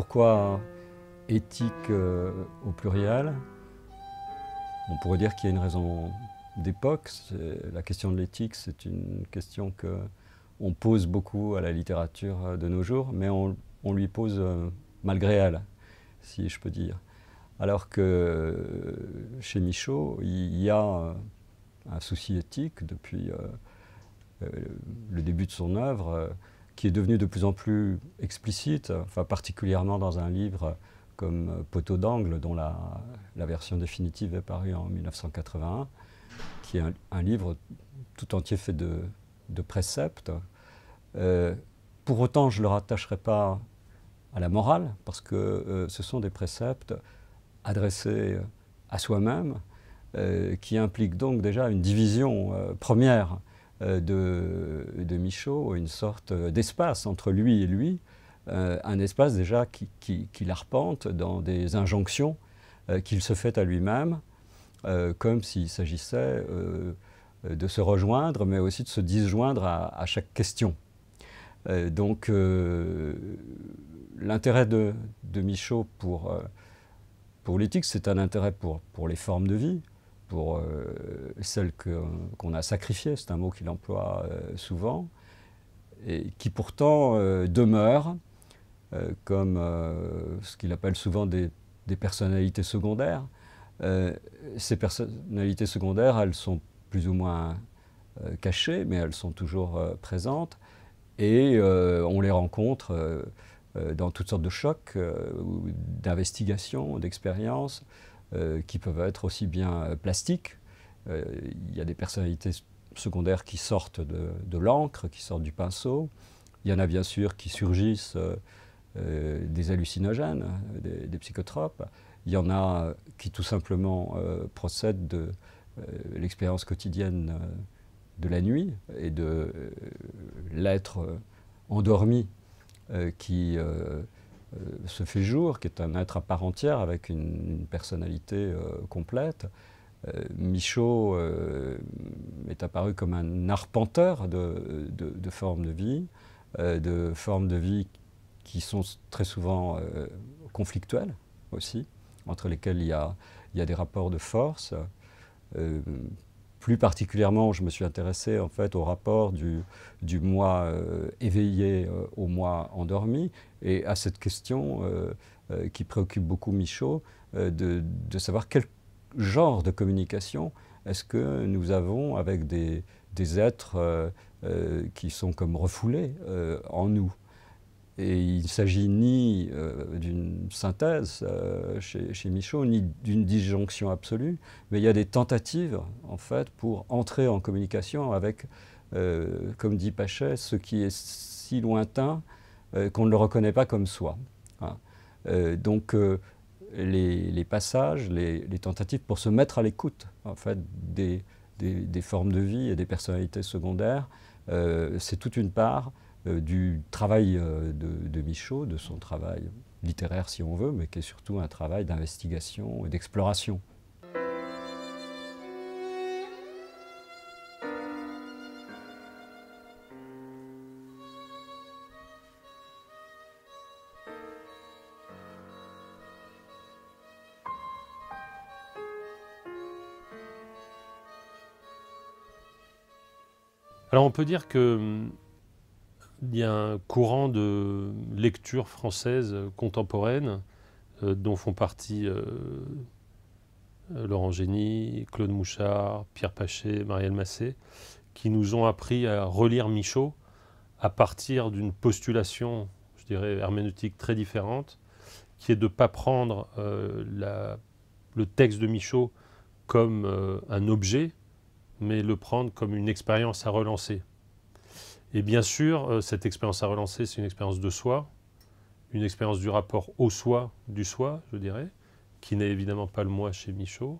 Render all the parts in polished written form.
pourquoi éthique au pluriel? On pourrait dire qu'il y a une raison d'époque. La question de l'éthique, c'est une question qu'on pose beaucoup à la littérature de nos jours, mais on lui pose malgré elle, si je peux dire. Alors que chez Michaud, il y a un souci éthique depuis le début de son œuvre, qui est devenu de plus en plus explicite, enfin, particulièrement dans un livre comme Poteau d'angle, dont la version définitive est parue en 1981, qui est un livre tout entier fait de préceptes. Pour autant, je ne le rattacherai pas à la morale, parce que ce sont des préceptes adressés à soi-même, qui impliquent donc déjà une division première de Michaud, une sorte d'espace entre lui et lui, un espace déjà qui l'arpente dans des injonctions qu'il se fait à lui-même, comme s'il s'agissait de se rejoindre, mais aussi de se disjoindre à chaque question. Donc l'intérêt de Michaud pour l'éthique, c'est un intérêt pour les formes de vie, pour celles qu'on a sacrifiées, c'est un mot qu'il emploie souvent, et qui pourtant demeurent comme ce qu'il appelle souvent des personnalités secondaires. Ces personnalités secondaires, elles sont plus ou moins cachées, mais elles sont toujours présentes, et on les rencontre dans toutes sortes de chocs, d'investigations, d'expériences, qui peuvent être aussi bien plastiques. Il y a des personnalités secondaires qui sortent de l'encre, qui sortent du pinceau. Il y en a bien sûr qui surgissent des hallucinogènes, des psychotropes. Il y en a qui tout simplement procèdent de l'expérience quotidienne de la nuit et de l'être endormi qui se fait jour, qui est un être à part entière avec une personnalité complète. Michaud est apparu comme un arpenteur de formes de vie qui sont très souvent conflictuelles aussi, entre lesquelles il y a des rapports de force. Plus particulièrement, je me suis intéressé en fait au rapport du moi éveillé au moi endormi, et à cette question qui préoccupe beaucoup Michaud, de savoir quel genre de communication est-ce que nous avons avec des êtres qui sont comme refoulés en nous. Et il ne s'agit ni d'une synthèse chez Michaud, ni d'une disjonction absolue, mais il y a des tentatives, en fait, pour entrer en communication avec, comme dit Pachet, ce qui est si lointain qu'on ne le reconnaît pas comme soi. Hein. Donc, les passages, les tentatives pour se mettre à l'écoute, en fait, des formes de vie et des personnalités secondaires, c'est toute une part du travail de Michaud, de son travail littéraire si on veut, mais qui est surtout un travail d'investigation et d'exploration. Alors on peut dire que il y a un courant de lecture française contemporaine dont font partie Laurent Génie, Claude Mouchard, Pierre Pachet, Marielle Massé, qui nous ont appris à relire Michaud à partir d'une postulation, je dirais, herméneutique très différente, qui est de ne pas prendre le texte de Michaud comme un objet, mais le prendre comme une expérience à relancer. Et bien sûr, cette expérience à relancer, c'est une expérience de soi, une expérience du rapport au soi, du soi, je dirais, qui n'est évidemment pas le moi chez Michaud.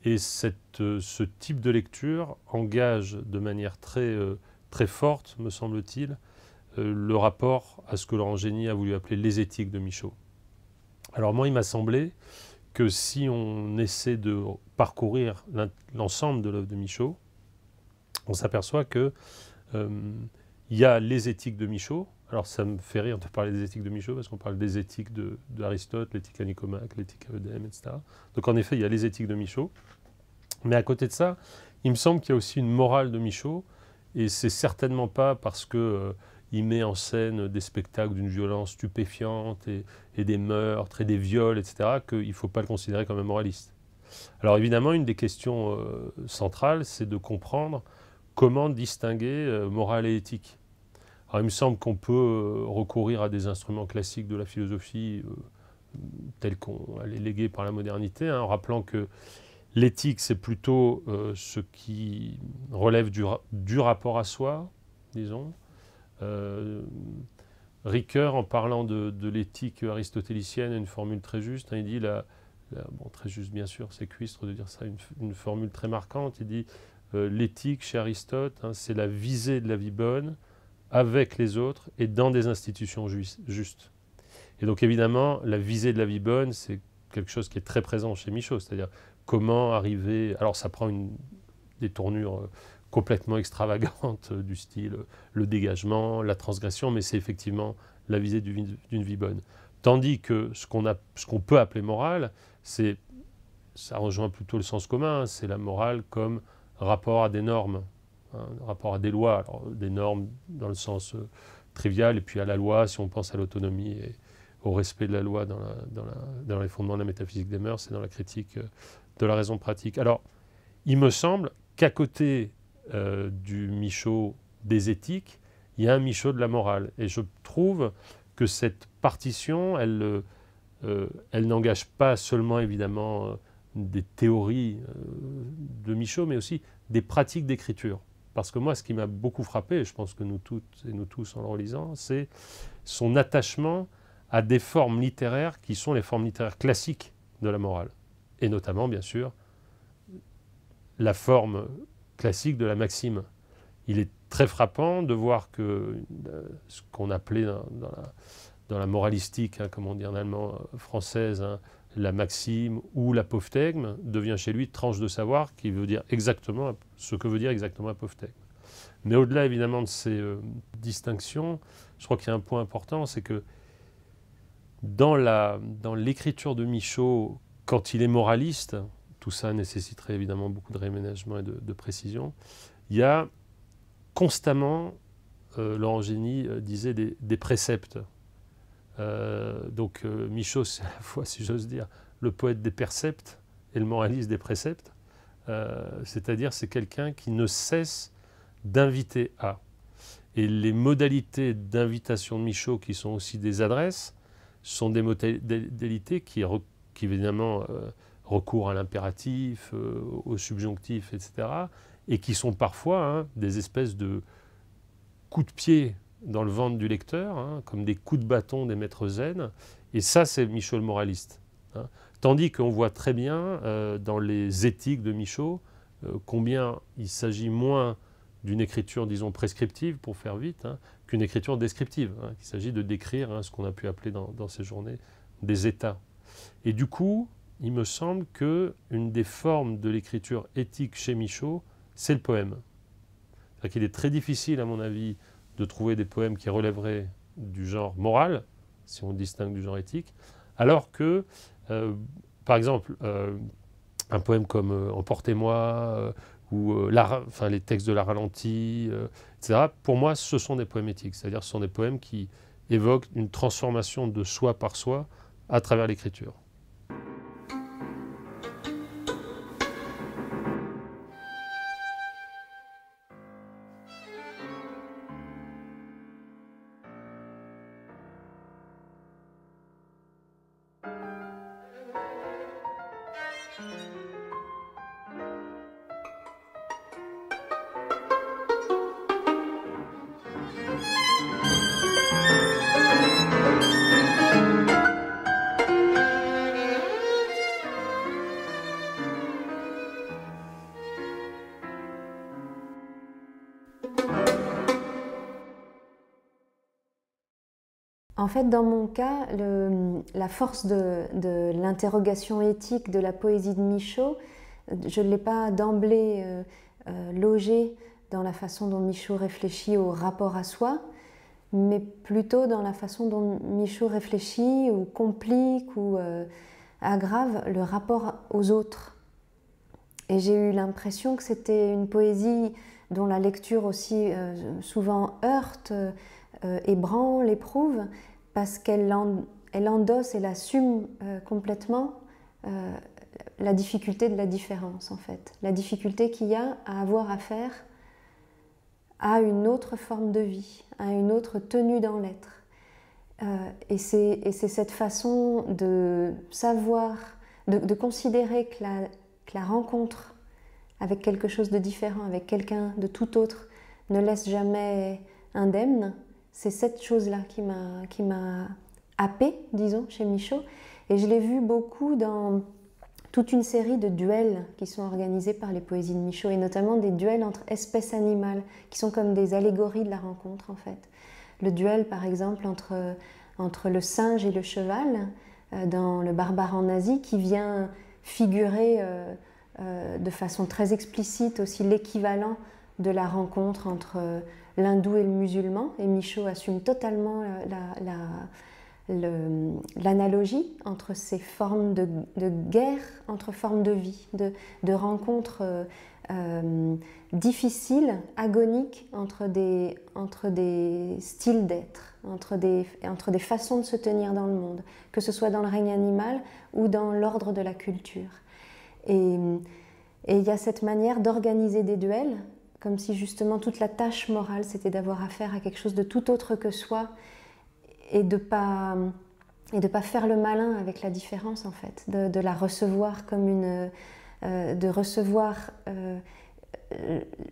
Et ce type de lecture engage de manière très forte, me semble-t-il, le rapport à ce que Laurent Génie a voulu appeler les éthiques de Michaud. Alors moi, il m'a semblé que si on essaie de parcourir l'ensemble de l'œuvre de Michaud, on s'aperçoit que il y a les éthiques de Michaud, Alors ça me fait rire de parler des éthiques de Michaux, parce qu'on parle des éthiques d'Aristote, l'éthique à Nicomaque, l'éthique à Eudème, etc. Donc en effet, il y a les éthiques de Michaux. Mais à côté de ça, il me semble qu'il y a aussi une morale de Michaux, et c'est certainement pas parce que il met en scène des spectacles d'une violence stupéfiante et des meurtres et des viols, etc., qu'il ne faut pas le considérer comme un moraliste. Alors évidemment, une des questions centrales, c'est de comprendre comment distinguer morale et éthique. Alors il me semble qu'on peut recourir à des instruments classiques de la philosophie tels qu'on les légués par la modernité, hein, en rappelant que l'éthique, c'est plutôt ce qui relève du rapport à soi, disons. Ricoeur, en parlant de l'éthique aristotélicienne, a une formule très juste. Hein, il dit, bon, très juste bien sûr, c'est cuistre de dire ça, une formule très marquante. Il dit l'éthique chez Aristote, hein, c'est la visée de la vie bonne avec les autres et dans des institutions justes. Et donc évidemment, la visée de la vie bonne, c'est quelque chose qui est très présent chez Michaux, c'est-à-dire comment arriver. Alors ça prend des tournures complètement extravagante du style le dégagement, la transgression, mais c'est effectivement la visée d'une vie bonne. Tandis que ce qu'on peut appeler morale, ça rejoint plutôt le sens commun, hein, c'est la morale comme rapport à des normes, hein, rapport à des lois, alors, des normes dans le sens trivial, et puis à la loi, si on pense à l'autonomie et au respect de la loi dans les fondements de la métaphysique des mœurs et dans la critique de la raison pratique. Alors, il me semble qu'à côté du Michaux des éthiques, il y a un Michaux de la morale. Et je trouve que cette partition, elle n'engage pas seulement évidemment des théories de Michaux, mais aussi des pratiques d'écriture. Parce que moi, ce qui m'a beaucoup frappé, et je pense que nous toutes et nous tous en le relisant, c'est son attachement à des formes littéraires qui sont les formes littéraires classiques de la morale. Et notamment, bien sûr, la forme classique de la maxime. Il est très frappant de voir que ce qu'on appelait dans la moralistique, hein, comme on dit en allemand française, hein, la maxime ou l'apophthegme, devient chez lui tranche de savoir qui veut dire exactement ce que veut dire exactement apophthegme. Mais au-delà évidemment de ces distinctions, je crois qu'il y a un point important, c'est que dans l'écriture de Michaux, quand il est moraliste, tout ça nécessiterait évidemment beaucoup de réménagement et de précision. Il y a constamment, Laurent Génie disait, des préceptes. Donc Michaux, c'est à la fois, si j'ose dire, le poète des percepts et le moraliste des préceptes. C'est-à-dire, c'est quelqu'un qui ne cesse d'inviter à. Et les modalités d'invitation de Michaux, qui sont aussi des adresses, sont des modalités qui évidemment recourent à l'impératif, au subjonctif, etc., et qui sont parfois hein, des espèces de coups de pied dans le ventre du lecteur, hein, comme des coups de bâton des maîtres zen, et ça c'est Michaux le moraliste. Hein. Tandis qu'on voit très bien dans les éthiques de Michaux combien il s'agit moins d'une écriture, disons, prescriptive, pour faire vite, hein, qu'une écriture descriptive. Hein. Il s'agit de décrire hein, ce qu'on a pu appeler dans ces journées des états. Et du coup, il me semble qu'une des formes de l'écriture éthique chez Michaux, c'est le poème. C'est-à-dire qu'il est très difficile, à mon avis, de trouver des poèmes qui relèveraient du genre moral, si on distingue du genre éthique, alors que, par exemple, un poème comme Emportez-moi, ou les textes de la Ralentie, etc., pour moi, ce sont des poèmes éthiques. C'est-à-dire ce sont des poèmes qui évoquent une transformation de soi par soi à travers l'écriture. En fait, dans mon cas, la force de l'interrogation éthique de la poésie de Michaux, je ne l'ai pas d'emblée logée dans la façon dont Michaux réfléchit au rapport à soi, mais plutôt dans la façon dont Michaud réfléchit ou complique ou aggrave le rapport aux autres. Et j'ai eu l'impression que c'était une poésie dont la lecture aussi souvent heurte, ébranle, éprouve, parce qu'elle endosse, elle assume complètement la difficulté de la différence, en fait. La difficulté qu'il y a à avoir affaire à une autre forme de vie, à une autre tenue dans l'être. Et c'est cette façon de savoir, de considérer que la rencontre avec quelque chose de différent, avec quelqu'un de tout autre, ne laisse jamais indemne. C'est cette chose-là qui m'a happée, disons, chez Michaud. Et je l'ai vu beaucoup dans toute une série de duels qui sont organisés par les poésies de Michaud, et notamment des duels entre espèces animales, qui sont comme des allégories de la rencontre, en fait. Le duel, par exemple, entre le singe et le cheval, dans Le Barbare en Asie, qui vient figurer de façon très explicite aussi l'équivalent de la rencontre entre l'hindou et le musulman, et Michaud assume totalement l'analogie entre ces formes de guerre, entre formes de vie, de rencontres difficiles, agoniques, entre des styles d'être, entre des façons de se tenir dans le monde, que ce soit dans le règne animal ou dans l'ordre de la culture. Et il y a cette manière d'organiser des duels, comme si justement toute la tâche morale, c'était d'avoir affaire à quelque chose de tout autre que soi, et de pas faire le malin avec la différence, en fait, de la recevoir comme de recevoir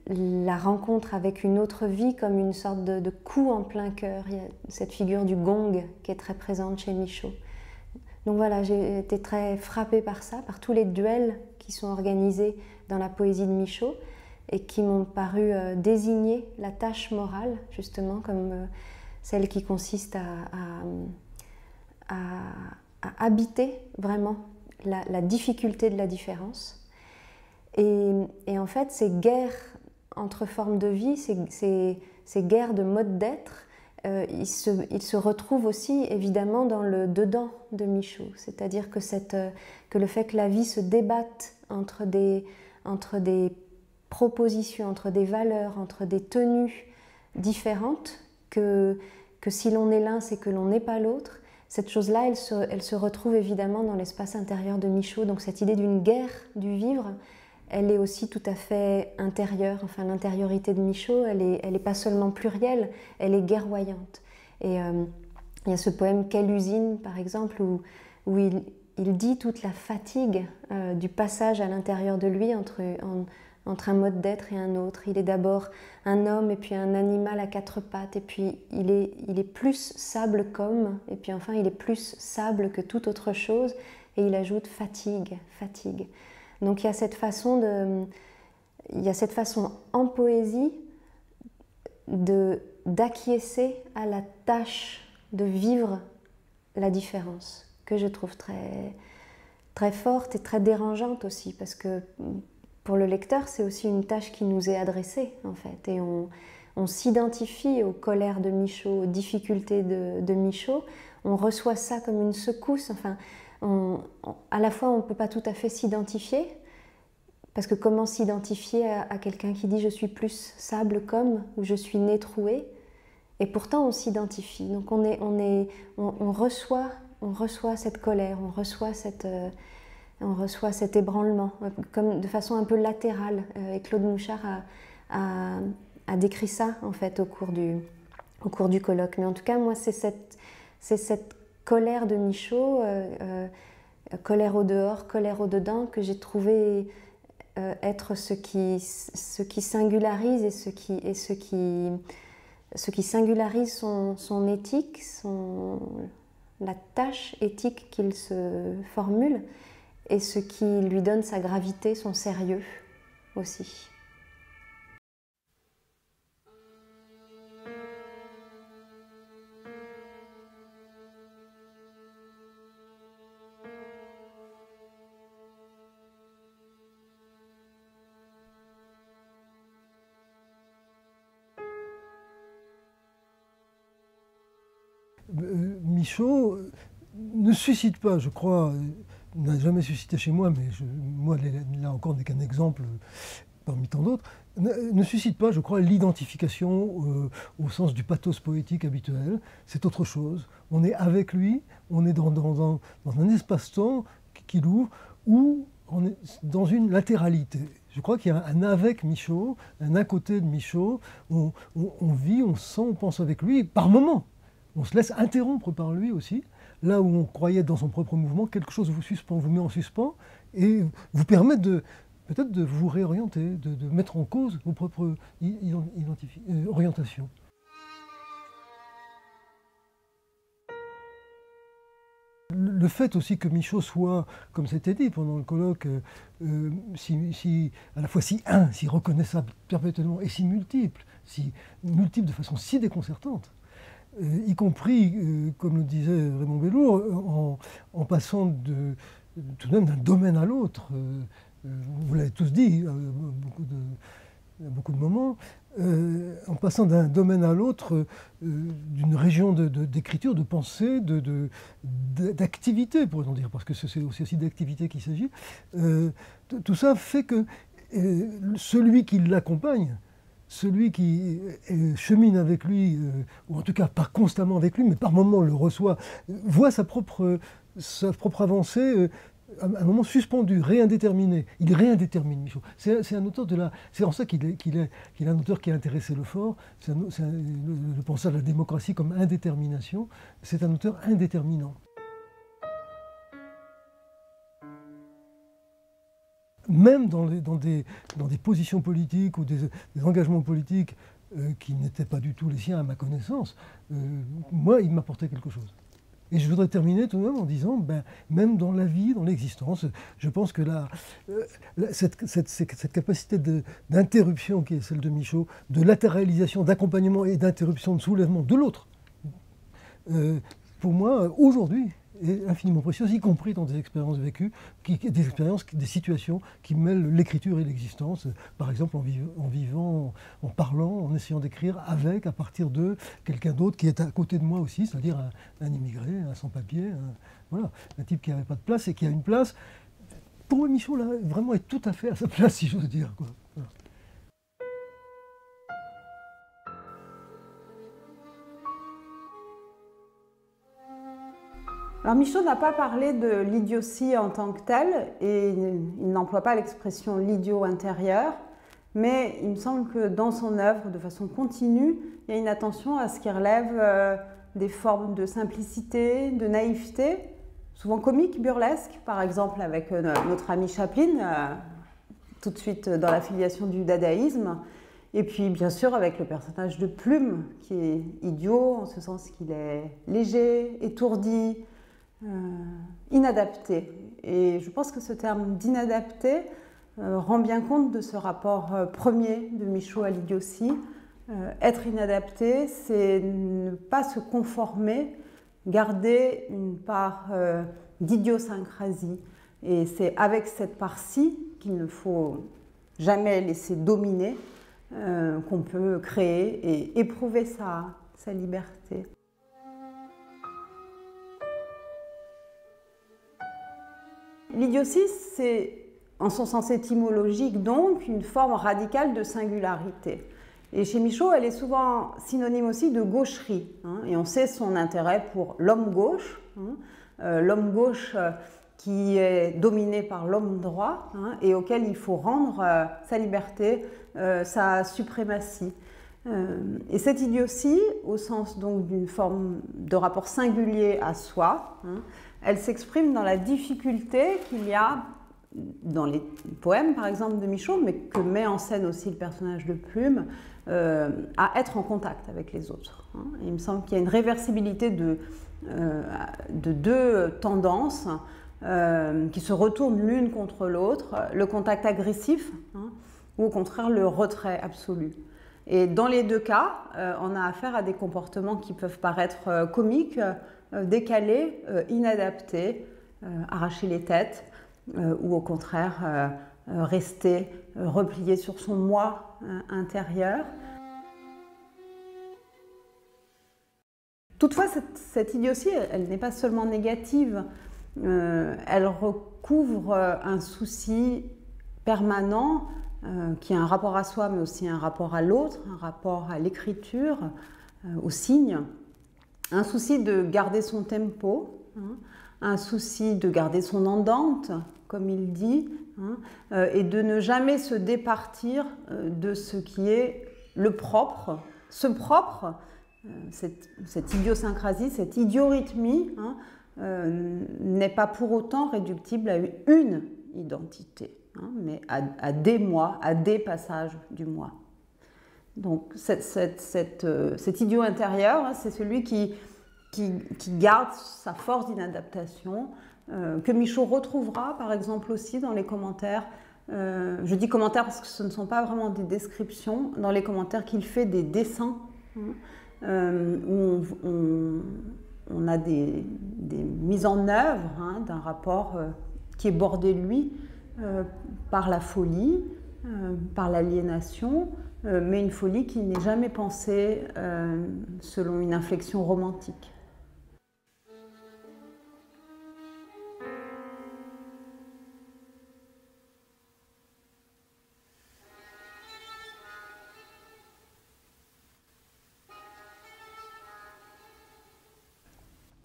la rencontre avec une autre vie comme une sorte de coup en plein cœur. Il y a cette figure du gong qui est très présente chez Michaud. Donc voilà, j'ai été très frappée par ça, par tous les duels qui sont organisés dans la poésie de Michaud et qui m'ont paru désigner la tâche morale, justement, comme celle qui consiste à habiter vraiment la difficulté de la différence. Et en fait, ces guerres entre formes de vie, ces guerres de mode d'être, ils se retrouvent aussi évidemment dans le dedans de Michaud. C'est-à-dire que le fait que la vie se débatte entre des propositions, entre des valeurs, entre des tenues différentes, que si l'on est l'un, c'est que l'on n'est pas l'autre. Cette chose-là, elle se retrouve évidemment dans l'espace intérieur de Michaud. Donc cette idée d'une guerre du vivre, elle est aussi tout à fait intérieure. Enfin, l'intériorité de Michaud, elle est pas seulement plurielle, elle est guerroyante. Et il y a ce poème « Quelle usine » par exemple, où il dit toute la fatigue du passage à l'intérieur de lui entre un mode d'être et un autre. Il est d'abord un homme et puis un animal à quatre pattes, et puis il est plus sable qu'homme, et puis enfin il est plus sable que toute autre chose, et il ajoute fatigue, fatigue. Donc il y a cette façon en poésie d'acquiescer à la tâche de vivre la différence, que je trouve très, très forte et très dérangeante aussi, parce que pour le lecteur, c'est aussi une tâche qui nous est adressée, en fait, et on s'identifie aux colères de Michaud, aux difficultés de Michaud, on reçoit ça comme une secousse, enfin, à la fois on ne peut pas tout à fait s'identifier, parce que comment s'identifier à quelqu'un qui dit « je suis plus sable comme » ou « je suis nez troué », et pourtant on s'identifie, donc on reçoit cette colère, on reçoit cet ébranlement, comme de façon un peu latérale. Et Claude Mouchard a décrit ça, en fait, au cours du colloque. Mais en tout cas, moi, c'est cette colère de Michaud, colère au dehors, colère au dedans, que j'ai trouvé être ce qui singularise et ce qui singularise son éthique, la tâche éthique qu'il se formule, et ce qui lui donne sa gravité, son sérieux aussi. Michaud ne suscite pas, je crois, n'a jamais suscité chez moi, mais moi, là encore, n'est qu'un exemple parmi tant d'autres, ne suscite pas, je crois, l'identification au sens du pathos poétique habituel. C'est autre chose. On est avec lui, on est dans un espace-temps qu'il ouvre, où on est dans une latéralité. Je crois qu'il y a un avec Michaud, un à côté de Michaud. On vit, on sent, on pense avec lui, par moments. On se laisse interrompre par lui aussi. Là où on croyait dans son propre mouvement, quelque chose vous suspend, vous met en suspens et vous permet peut-être de vous réorienter, de mettre en cause vos propres orientations. Le fait aussi que Michaud soit, comme c'était dit pendant le colloque, à la fois si reconnaissable perpétuellement et si multiple de façon si déconcertante, y compris, comme le disait Raymond Bellour, en passant tout de même d'un domaine à l'autre. Vous l'avez tous dit, à beaucoup de moments, en passant d'un domaine à l'autre, d'une région d'écriture, de pensée, d'activité, pourrait-on dire, parce que c'est aussi d'activité qu'il s'agit. Tout ça fait que celui qui l'accompagne, celui qui chemine avec lui, ou en tout cas pas constamment avec lui, mais par moments le reçoit, voit sa propre avancée à un moment suspendu, réindéterminé. Il réindétermine Michaud. C'est un auteur c'est en ça qu'il est un auteur qui a intéressé Lefort. Le penseur de la démocratie comme indétermination. C'est un auteur indéterminant. Même dans des positions politiques ou des engagements politiques qui n'étaient pas du tout les siens à ma connaissance, moi, il m'apportait quelque chose. Et je voudrais terminer tout de même en disant, même dans la vie, dans l'existence, je pense que cette capacité d'interruption qui est celle de Michaud, de latéralisation, d'accompagnement et d'interruption, de soulèvement de l'autre, pour moi, aujourd'hui, est infiniment précieuse, y compris dans des expériences vécues, des situations qui mêlent l'écriture et l'existence, par exemple en vivant, en parlant, en essayant d'écrire avec, à partir de quelqu'un d'autre qui est à côté de moi aussi, c'est-à-dire un immigré, un sans-papier, un type qui n'avait pas de place et qui a une place. Pour moi, Michaud, là, vraiment est tout à fait à sa place, si j'ose dire, quoi. Voilà. Alors Michaud n'a pas parlé de l'idiotie en tant que telle, et il n'emploie pas l'expression l'idiot intérieur, mais il me semble que dans son œuvre, de façon continue, il y a une attention à ce qui relève des formes de simplicité, de naïveté, souvent comiques, burlesques, par exemple avec notre ami Chaplin, tout de suite dans la filiation du dadaïsme, et puis bien sûr avec le personnage de Plume, qui est idiot, en ce sens qu'il est léger, étourdi, inadapté. Et je pense que ce terme d'inadapté rend bien compte de ce rapport premier de Michaud à l'idiotie. Être inadapté, c'est ne pas se conformer, garder une part d'idiosyncrasie. Et c'est avec cette part-ci qu'il ne faut jamais laisser dominer qu'on peut créer et éprouver sa liberté. L'idiotie, c'est, en son sens étymologique donc, une forme radicale de singularité. Et chez Michaud, elle est souvent synonyme aussi de gaucherie. Et on sait son intérêt pour l'homme gauche, l'homme gauche qui est dominé par l'homme droit et auquel il faut rendre sa liberté, sa suprématie. Et cette idiotie, au sens donc d'une forme de rapport singulier à soi, elle s'exprime dans la difficulté qu'il y a dans les poèmes, par exemple, de Michaud, mais que met en scène aussi le personnage de Plume, à être en contact avec les autres. Et il me semble qu'il y a une réversibilité de deux tendances qui se retournent l'une contre l'autre, le contact agressif ou au contraire le retrait absolu. Et dans les deux cas, on a affaire à des comportements qui peuvent paraître comiques, décalés, inadaptés, arracher les têtes, ou au contraire rester replié sur son moi intérieur. Toutefois, cette idiotie, elle n'est pas seulement négative, elle recouvre un souci permanent qui a un rapport à soi, mais aussi un rapport à l'autre, un rapport à l'écriture, au signe, un souci de garder son tempo, hein, un souci de garder son andante, comme il dit, hein, et de ne jamais se départir de ce qui est le propre. Ce propre, cette idiosyncrasie, cette idiorythmie, hein, n'est pas pour autant réductible à une identité, hein, mais à des moi, à des passages du moi. Donc cet idiot intérieur, hein, c'est celui qui garde sa force d'inadaptation, que Michaud retrouvera par exemple aussi dans les commentaires. Je dis commentaires parce que ce ne sont pas vraiment des descriptions, dans les commentaires qu'il fait des dessins, hein, où on a des mises en œuvre, hein, d'un rapport qui est bordé, lui, par la folie, par l'aliénation, mais une folie qui n'est jamais pensée selon une inflexion romantique.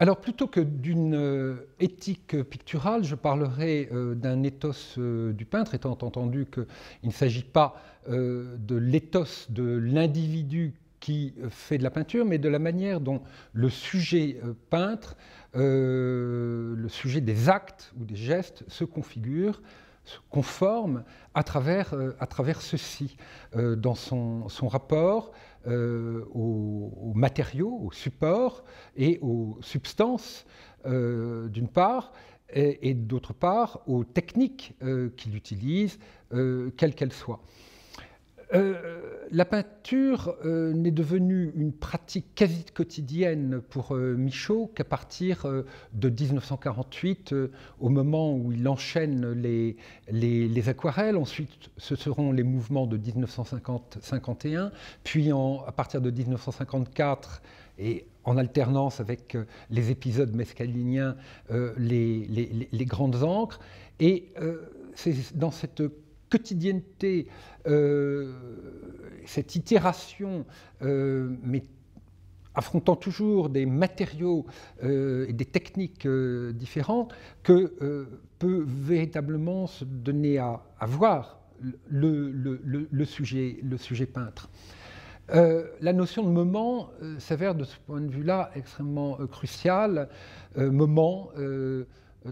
Alors, plutôt que d'une éthique picturale, je parlerai d'un ethos du peintre, étant entendu qu'il ne s'agit pas de l'éthos de l'individu qui fait de la peinture, mais de la manière dont le sujet peintre, le sujet des actes ou des gestes se configure, se conforme à travers ceci, dans son rapport aux matériaux, aux supports et aux substances, d'une part, et d'autre part aux techniques qu'il utilise, quelles qu'elles soient. La peinture n'est devenue une pratique quasi quotidienne pour Michaud qu'à partir de 1948, au moment où il enchaîne les aquarelles. Ensuite, ce seront les mouvements de 1950-51, puis à partir de 1954, et en alternance avec les épisodes mescaliniens, les grandes encres. Et c'est dans cette quotidienneté, cette itération, mais affrontant toujours des matériaux et des techniques différentes, que peut véritablement se donner à voir le sujet peintre. La notion de moment s'avère de ce point de vue-là extrêmement cruciale. Moment,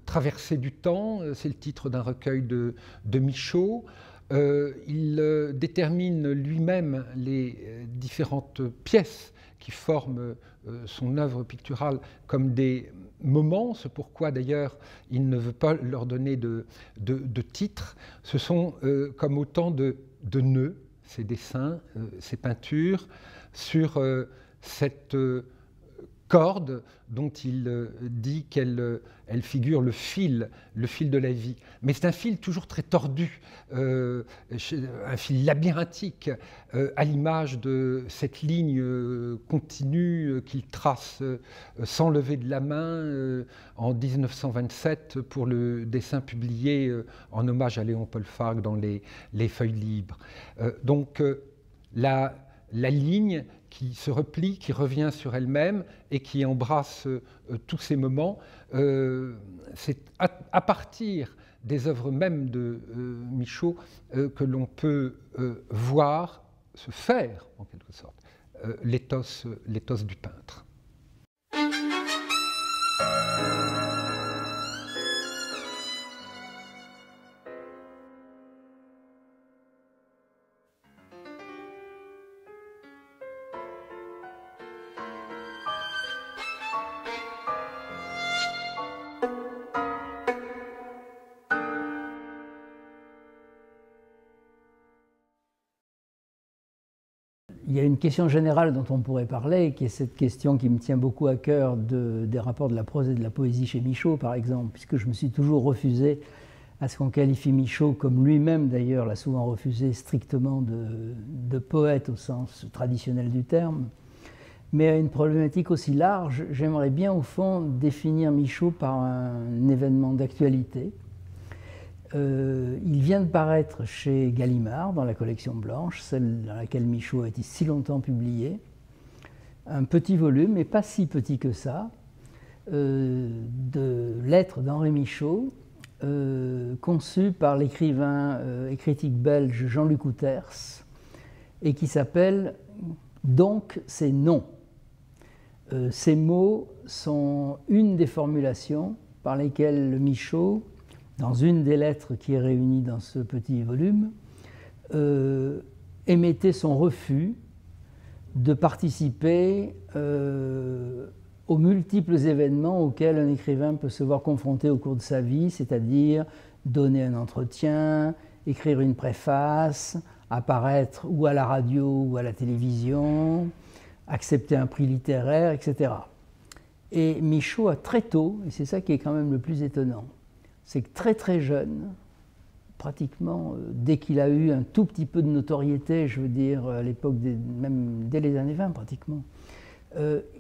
traversée du temps, c'est le titre d'un recueil de Michaud. Il détermine lui-même les différentes pièces qui forment son œuvre picturale comme des moments, c'est pourquoi d'ailleurs il ne veut pas leur donner de titre. Ce sont comme autant de nœuds, ces dessins, ces peintures, sur cette corde dont il dit qu'elle figure le fil de la vie. Mais c'est un fil toujours très tordu, un fil labyrinthique, à l'image de cette ligne continue qu'il trace sans lever de la main en 1927 pour le dessin publié en hommage à Léon-Paul Fargue dans les Feuilles libres. Donc la ligne qui se replie, qui revient sur elle-même et qui embrasse tous ces moments. C'est à partir des œuvres même de Michaud que l'on peut voir, se faire en quelque sorte, l'éthos du peintre. Il y a une question générale dont on pourrait parler, qui est cette question qui me tient beaucoup à cœur des rapports de la prose et de la poésie chez Michaud, par exemple, puisque je me suis toujours refusé à ce qu'on qualifie Michaud, comme lui-même d'ailleurs l'a souvent refusé, strictement de poète au sens traditionnel du terme. Mais à une problématique aussi large, j'aimerais bien au fond définir Michaud par un événement d'actualité. Il vient de paraître chez Gallimard, dans la collection blanche, celle dans laquelle Michaud a été si longtemps publié. Un petit volume, mais pas si petit que ça, de lettres d'Henri Michaud, conçu par l'écrivain et critique belge Jean-Luc Outers, et qui s'appelle « Donc c'est non ». Ces mots sont une des formulations par lesquelles Michaud, dans une des lettres qui est réunie dans ce petit volume, émettait son refus de participer aux multiples événements auxquels un écrivain peut se voir confronté au cours de sa vie, c'est-à-dire donner un entretien, écrire une préface, apparaître ou à la radio ou à la télévision, accepter un prix littéraire, etc. Et Michaud a très tôt, et c'est ça qui est quand même le plus étonnant, c'est que très très jeune, pratiquement dès qu'il a eu un tout petit peu de notoriété, je veux dire à l'époque, même dès les années 20 pratiquement,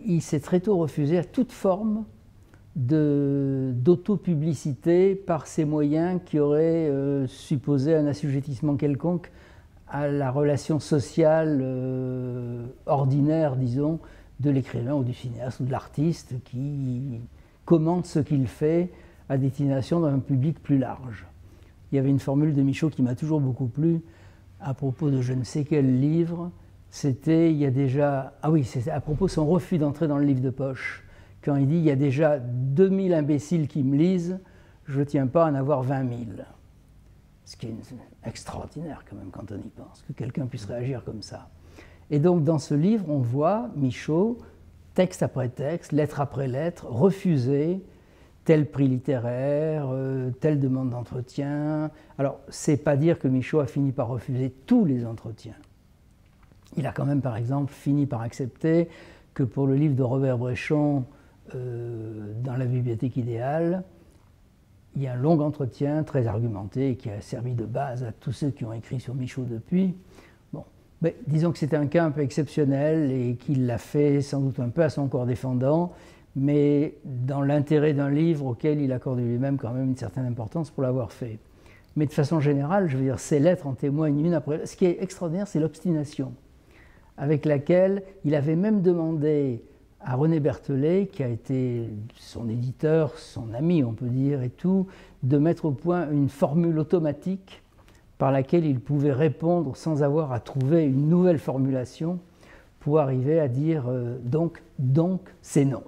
il s'est très tôt refusé à toute forme d'autopublicité par ces moyens qui auraient supposé un assujettissement quelconque à la relation sociale ordinaire, disons, de l'écrivain ou du cinéaste ou de l'artiste qui commente ce qu'il fait à destination d'un public plus large. Il y avait une formule de Michaud qui m'a toujours beaucoup plu à propos de je ne sais quel livre. C'était, il y a déjà... Ah oui, c'est à propos de son refus d'entrer dans le livre de poche. Quand il dit, il y a déjà 2000 imbéciles qui me lisent, je ne tiens pas à en avoir 20 000. Ce qui est extraordinaire quand même quand on y pense, que quelqu'un puisse réagir comme ça. Et donc dans ce livre, on voit Michaud, texte après texte, lettre après lettre, refuser tel prix littéraire, telle demande d'entretien. Alors, c'est pas dire que Michaud a fini par refuser tous les entretiens. Il a quand même, par exemple, fini par accepter que pour le livre de Robert Bréchon, dans la bibliothèque idéale, il y a un long entretien très argumenté qui a servi de base à tous ceux qui ont écrit sur Michaud depuis. Bon, mais disons que c'était un cas un peu exceptionnel et qu'il l'a fait sans doute un peu à son corps défendant, mais dans l'intérêt d'un livre auquel il accorde lui-même quand même une certaine importance pour l'avoir fait. Mais de façon générale, je veux dire, ces lettres en témoignent une après l'autre. Ce qui est extraordinaire, c'est l'obstination avec laquelle il avait même demandé à René Berthollet, qui a été son éditeur, son ami, on peut dire, et tout, de mettre au point une formule automatique par laquelle il pouvait répondre sans avoir à trouver une nouvelle formulation pour arriver à dire donc c'est non.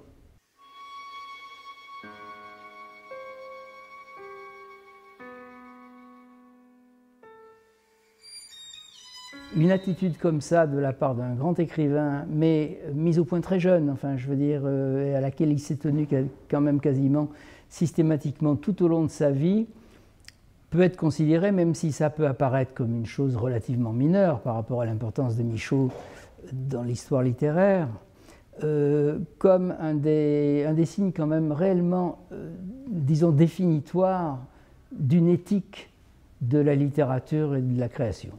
Une attitude comme ça de la part d'un grand écrivain, mais mise au point très jeune, enfin je veux dire, et à laquelle il s'est tenu quand même quasiment systématiquement tout au long de sa vie, peut être considéré, même si ça peut apparaître comme une chose relativement mineure par rapport à l'importance de Michaud dans l'histoire littéraire, comme un des signes quand même réellement, disons, définitoires d'une éthique de la littérature et de la création.